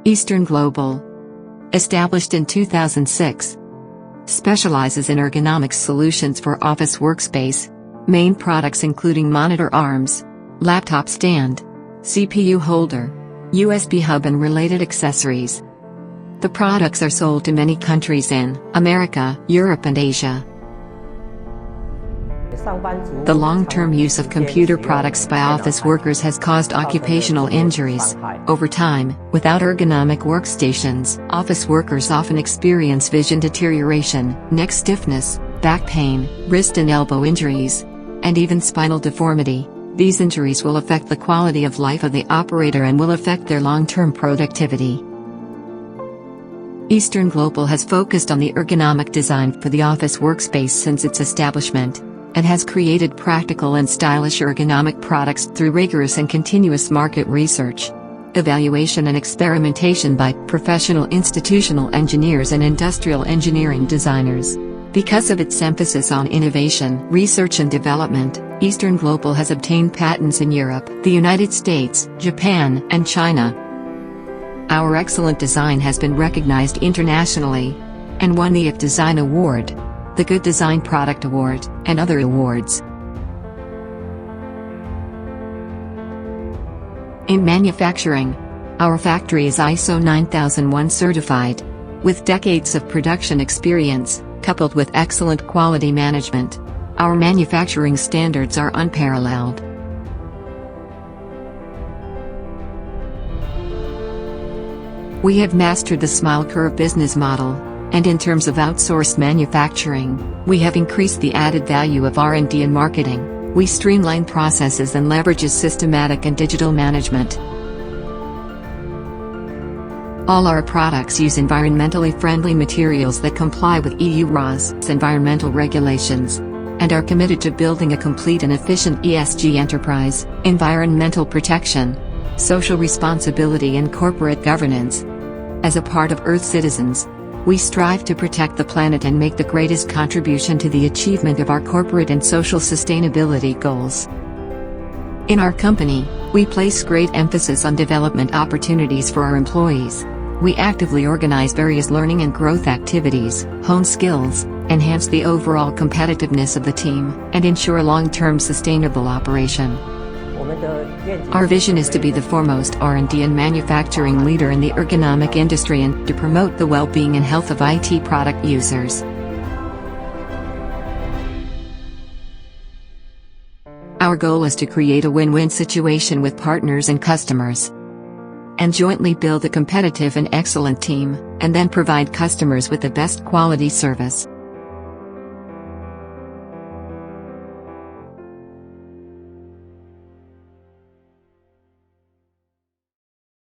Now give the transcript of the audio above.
Eastern Global, established in 2006, specializes in ergonomics solutions for office workspace. Main products including monitor arms, laptop stand, CPU holder, USB hub and related accessories. The products are sold to many countries in America, Europe and Asia. The long-term use of computer products by office workers has caused occupational injuries. Over time, without ergonomic workstations, office workers often experience vision deterioration, neck stiffness, back pain, wrist and elbow injuries, and even spinal deformity. These injuries will affect the quality of life of the operator and will affect their long-term productivity. Eastern Global has focused on the ergonomic design for the office workspace since its establishment, and has created practical and stylish ergonomic products through rigorous and continuous market research, evaluation and experimentation by professional institutional engineers and industrial engineering designers. Because of its emphasis on innovation, research and development, Eastern Global has obtained patents in Europe, the United States, Japan, and China. Our excellent design has been recognized internationally, and won the IF Design Award, the Good Design Product Award, and other awards. In manufacturing, our factory is ISO 9001 certified, with decades of production experience, coupled with excellent quality management. Our manufacturing standards are unparalleled. We have mastered the smile curve business model, and in terms of outsourced manufacturing, we have increased the added value of R&D and marketing. We streamline processes and leverages systematic and digital management. All our products use environmentally friendly materials that comply with EU RoHS environmental regulations, and are committed to building a complete and efficient ESG enterprise, environmental protection, social responsibility and corporate governance. As a part of Earth citizens, we strive to protect the planet and make the greatest contribution to the achievement of our corporate and social sustainability goals. In our company, we place great emphasis on development opportunities for our employees. We actively organize various learning and growth activities, hone skills, enhance the overall competitiveness of the team, and ensure long-term sustainable operation. Our vision is to be the foremost R&D and manufacturing leader in the ergonomic industry and to promote the well-being and health of IT product users. Our goal is to create a win-win situation with partners and customers, and jointly build a competitive and excellent team, and then provide customers with the best quality service.